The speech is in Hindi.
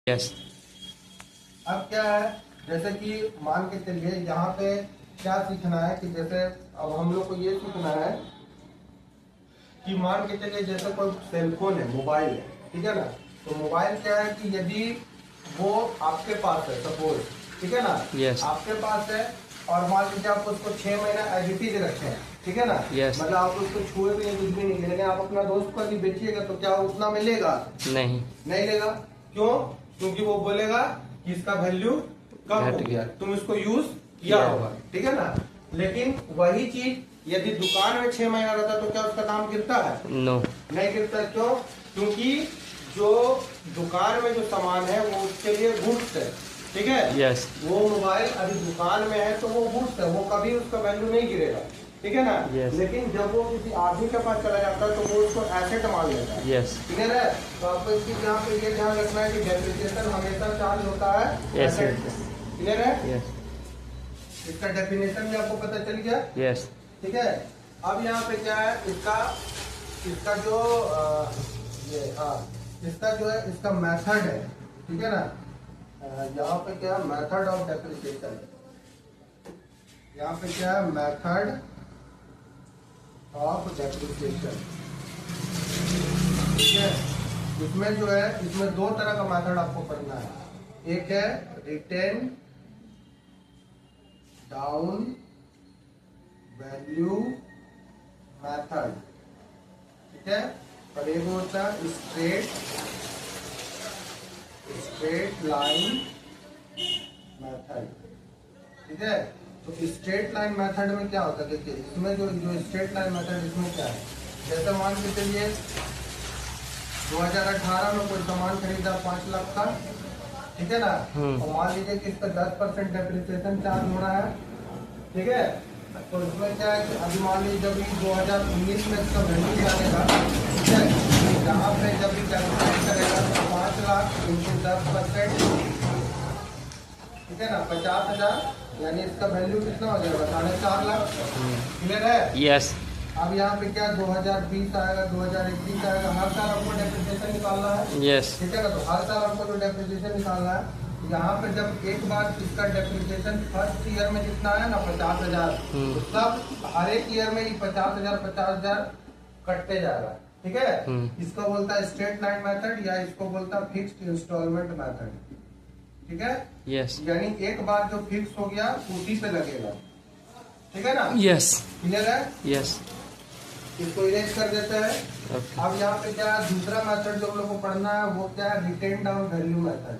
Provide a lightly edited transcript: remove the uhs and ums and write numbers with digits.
यस। अब क्या है, जैसे कि मान के चलिए यहाँ पे क्या सीखना है कि जैसे अब हम लोग को ये सीखना है कि मान के चलिए जैसे कोई सेलफोन है, मोबाइल है, ठीक है ना। तो मोबाइल क्या है कि यदि वो आपके पास है, सपोज, ठीक है ना, Yes. आपके पास है और मान लीजिए आप उसको 6 महीना एडिटिज रखे हैं, ठीक है ना। Yes. मतलब आप उसको छुए भी नहीं, कुछ भी नहीं, लेकिन आप अपना दोस्त को यदि बेचिएगा तो क्या उतना मिलेगा? नहीं। नहीं लेगा। क्यों? क्योंकि वो बोलेगा कि इसका वैल्यू कम हो घट गया, गया। तुम इसको यूज किया होगा, ठीक है ना। लेकिन वही चीज यदि दुकान में 6 महीना रहता तो क्या उसका दाम गिरता है? नो। नहीं गिरता। क्यों? क्योंकि जो दुकान में जो सामान है वो उसके लिए गुड्स है, ठीक है। यस। वो मोबाइल अभी दुकान में है तो वो गुड्स है, वो कभी उसका वैल्यू नहीं गिरेगा, ठीक है ना। Yes. लेकिन जब वो किसी आदमी के पास चला जाता है तो वो उसको एसेट मान लेता है। यस। क्लियर है? तो आपको इस चीज यहाँ पे ये ध्यान रखना है कि डेप्रिसिएशन हमेशा चार्ज होता है एसेट। क्लियर है? यस। इसका डेफिनेशन भी आपको पता चल गया, यस। ठीक है। अब यहाँ पे क्या है, इसका जो इसका जो है इसका मेथड है, ठीक है ना। यहाँ पे क्या है, मेथड ऑफ डेप्रिसिएशन। यहाँ पे क्या है, मेथड ऑफ डेप्रिसिएशन, ठीक है। इसमें जो है, इसमें दो तरह का मेथड आपको पढ़ना है। एक है रिटेन डाउन वैल्यू मेथड, ठीक है। और एक होता है स्ट्रेट लाइन मेथड, ठीक है। तो स्ट्रेट लाइन मेथड में क्या होता है, देखिए इसमें जो स्ट्रेट लाइन मेथड, इसमें क्या है, जैसे मान के चलिए 2018 में कोई सामान खरीदा 5 लाख का, ठीक है ना। और मान लीजिए कि इस पर 10% डेप्रिसिएशन चार्ज हो रहा है, ठीक है। तो इसमें क्या है कि अभी मान लीजिए जब 2019 में इसका वैल्यू जानेगा, ठीक है, यहाँ पे जब भी कैलकुलेट करेगा तो 5 लाख इंटू 10%, ठीक है ना, 50,000, यानी इसका वैल्यू कितना हो जाएगा? 4.5 लाख। क्लियर है? यस। अब यहाँ पे क्या 2020 आएगा, 2021 आएगा, हर साल आपको डेप्रिसिएशन निकालना है, यस। ठीक है ना। तो हर साल आपको जो डेप्रिसिएशन निकालना है, यहाँ पे जब एक बार इसका डेप्रिसिएशन फर्स्ट ईयर में जितना है ना 50,000, तो सब हर एक ईयर में 50,000 कटते जाएगा, ठीक है। इसको बोलता है स्ट्रेट लाइन मेथड, या इसको बोलता है फिक्स्ड इंस्टॉलमेंट मेथड, ठीक है। यस। यानी एक बार जो फिक्स हो गया उसी पे लगेगा, ठीक है ना। यस। क्लियर है? यस। इसको इरेज कर देते हैं। ओके। अब यहाँ पे क्या दूसरा मेथड जो हम लोग को पढ़ना है वो क्या है, रिटेन डाउन वैल्यू मेथड।